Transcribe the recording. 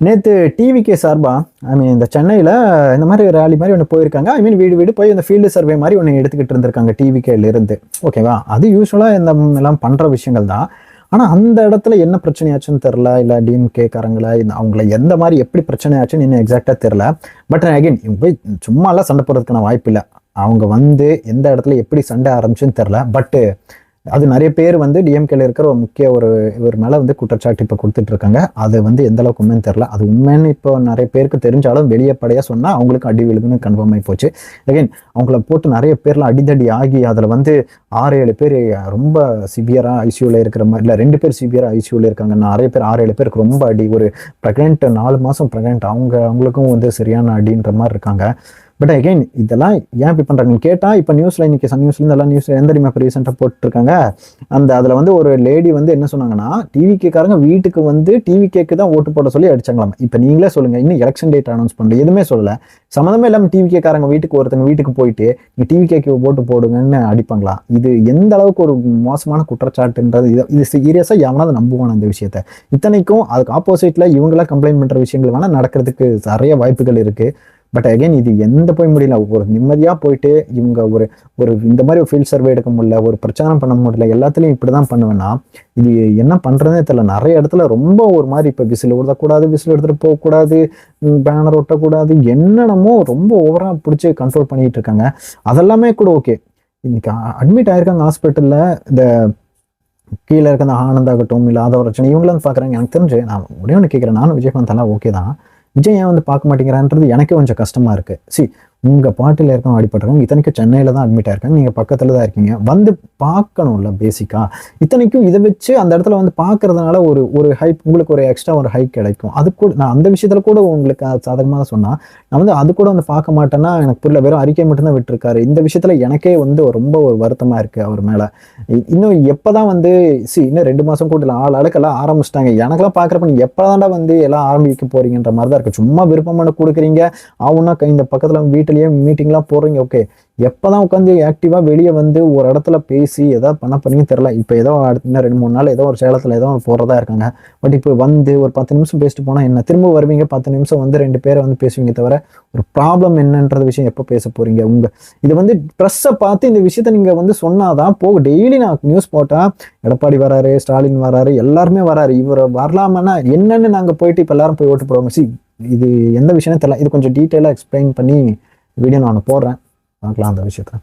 நேற்று டிவிகே சார்பா இந்த சென்னையில் இந்த மாதிரி ரேலி மாதிரி ஒன்று போயிருக்காங்க. வீடு வீடு போய் இந்த ஃபீல்டு சர்வே மாதிரி ஒன்று எடுத்துக்கிட்டு இருந்திருக்காங்க டிவிகேலேருந்து. ஓகேவா, அது யூஸ்வலாக இந்த எல்லாம் பண்ணுற விஷயங்கள் தான். ஆனால் அந்த இடத்துல என்ன பிரச்சனையாச்சுன்னு தெரில, இல்லை டிஎம்கேக்காரங்கள அவங்கள எந்த மாதிரி எப்படி பிரச்சனையாச்சுன்னு இன்னும் எக்ஸாக்டாக தெரில. பட் அகைன் இவங்க போய் சும்மாலாம் சண்டை போடுறதுக்கான வாய்ப்பு இல்லை. அவங்க எந்த இடத்துல எப்படி சண்டை ஆரம்பிச்சுன்னு தெரில. பட்டு அது நிறைய பேர் டிஎம்கேல இருக்கிற ஒரு முக்கிய இவர் மேலே குற்றச்சாட்டு இப்போ கொடுத்துட்டு இருக்காங்க. அது எந்த அளவுக்கு உண்மைன்னு தெரில. அது உண்மைன்னு இப்போ நிறைய பேருக்கு தெரிஞ்சாலும் வெளியப்படையாக சொன்னால் அவங்களுக்கு அடி விழுதுன்னு கன்ஃபார்ம் ஆகி போச்சு. அகைன் அவங்கள போட்டு நிறைய பேர்லாம் அடிதடி ஆகி அதில் 6-7 பேர் ரொம்ப சிவியராக ஐசியூவில் இருக்கிற மாதிரி, இல்லை 2 பேர் சிவியராக ஐசியூவில் இருக்காங்க. நிறைய பேர் 6-7 பேருக்கு ரொம்ப அடி. ஒரு ப்ரெக்னென்ட் 4 மாதம் ப்ரெக்னென்ட் அவங்களுக்கும் சரியான அடின்ற மாதிரி இருக்காங்க. பட் அகைன் இதெல்லாம் ஏன் இப்படி பண்ணுறாங்கன்னு கேட்டால், இப்போ நியூஸில் இன்னைக்கு சன் நியூஸ்லேருந்து எல்லாம் நியூஸ் எந்த தெரியுமா இப்போ ரீசெண்டாக போட்டுருக்காங்க. அதில் ஒரு லேடி என்ன சொன்னாங்கன்னா, டிவிகேக்காரங்க வீட்டுக்கு டிவிகேக்கு தான் ஓட்டு போட சொல்லி அடிச்சாங்களாம். இப்போ நீங்களே சொல்லுங்கள், இன்னும் எலெக்ஷன் டேட் அனௌன்ஸ் பண்ணல, எதுவுமே சொல்லலை, சம்மந்தமே இல்லாமல் டிவிகேக்காரங்க ஒருத்தங்க வீட்டுக்கு போயிட்டு நீங்கள் டிவிகேக்கு ஓட்டு போடுங்கன்னு அடிப்பாங்களா? இது எந்த அளவுக்கு ஒரு மோசமான குற்றச்சாட்டுன்றது. இது சீரியஸாக எவனாவது நம்புவான இந்த விஷயத்த? இத்தனைக்கும் அதுக்கு ஆப்போசிட்டில் இவங்களாம் கம்ப்ளைண்ட் பண்ணுற விஷயங்கள் வேணால் நடக்கிறதுக்கு நிறைய வாய்ப்புகள் இருக்குது. பட் அகைன் இது எந்த போய் முடியல. ஒரு நிம்மதியாக போயிட்டு இவங்க இந்த மாதிரி ஒரு ஃபீல்ட் சர்வே எடுக்க முடியல, ஒரு பிரச்சாரம் பண்ண முடியல, எல்லாத்துலேயும் இப்படி தான் பண்ணுவேன்னா இது என்ன பண்ணுறதே தெரியல. நிறைய இடத்துல ரொம்ப ஒரு மாதிரி இப்போ விசில் ஊடக்கூடாது, விசில் எடுத்துகிட்டு போகக்கூடாது, பேனர் ஒட்டக்கூடாது, என்னென்னமோ ரொம்ப ஓவராக பிடிச்சி கண்ட்ரோல் பண்ணிகிட்டு இருக்காங்க. அதெல்லாமே கூட ஓகே. இன்னைக்கு அட்மிட் ஆயிருக்காங்க ஹாஸ்பிட்டலில். இந்த கீழே இருக்க அந்த ஆனந்தாகட்டும், இல்லை ஆதவ ரச்சனை, இவங்களாம் பார்க்குறாங்க. எனக்கு தெரிஞ்சு நான் ஒரே ஒன்று கேட்குறேன், நானும் விஜயகாந்த் எல்லாம் ஓகே தான், விஜய் ஏன் பார்க்க மாட்டேங்கிறான்றது எனக்கு கொஞ்சம் கஷ்டமா இருக்கு. உங்க பாட்டில் இருக்கவங்க அடிபட்டிருக்காங்க, இத்தனைக்கும் சென்னையில தான் அட்மிட் ஆயிருக்காங்க, நீங்க பக்கத்துல தான் இருக்கீங்க, பார்க்கணும்ல பேசிக்கா. இத்தனைக்கும் இதை வச்சு அந்த இடத்துல பார்க்கறதுனால ஒரு ஹைப், உங்களுக்கு ஒரு எக்ஸ்ட்ரா ஒரு ஹைப் கிடைக்கும். அது கூட நான் அந்த விஷயத்துல கூட உங்களுக்கு சாதகமாக சொன்னா, நான் அது கூட பார்க்க மாட்டேன்னா எனக்கு புரியல. வெறும் அறிக்கை மட்டும்தான் விட்டுருக்காரு. இந்த விஷயத்துல எனக்கே ரொம்ப ஒரு வருத்தமா இருக்கு அவர் மேல. இன்னும் எப்பதான் இன்னும் 2 மாசம் கூட இல்லை, ஆளுக்கெல்லாம் ஆரம்பிச்சிட்டாங்க. எனக்கெல்லாம் பாக்குறப்ப நீங்க எப்பதான்டா எல்லாம் ஆரம்பிக்க போறீங்கன்ற மாதிரி தான் இருக்கு. சும்மா விருப்பமான கொடுக்குறீங்க, ஆகுன்னா இந்த பக்கத்துல வீட்டிலேயே மீட்டிங்லாம் போடுறீங்க. ஓகே, எப்பதான் உட்காந்து ஆக்டிவா வெளியே ஒரு இடத்துல பேசி ஏதாவது பண்ண போறீங்கன்னு தெரியல. இப்போ ஏதோ இன்னும் 2-3 நாள் ஏதோ ஒரு சேலத்துல ஏதோ போறதா இருக்காங்க. பட் இப்போ ஒரு 10 நிமிஷம் பேசிட்டு போனா என்ன, திரும்ப வருவீங்க 10 நிமிஷம் 2 பேரை பேசுவீங்க தவிர ஒரு ப்ராப்ளம் என்னன்றது விஷயம் எப்போ பேச போறீங்க? இது ப்ரெஸ்ஸை பார்த்து இந்த விஷயத்த நீங்க சொன்னாதான் போகும். டெய்லி நான் நியூஸ் போட்டா எடப்பாடி வராரு, ஸ்டாலின் வராரு, எல்லாருமே வராரு, இவர் வரலாமன்னா என்னன்னு நாங்க போயிட்டு இப்ப எல்லாரும் போய் ஓட்டு போடுவாங்க. இது எந்த விஷயம் தெரியல. இது கொஞ்சம் டீட்டெயிலாக எக்ஸ்பிளைன் பண்ணி வீடியோ நான் போடுறேன், பார்க்கலாம் அந்த விஷயத்த.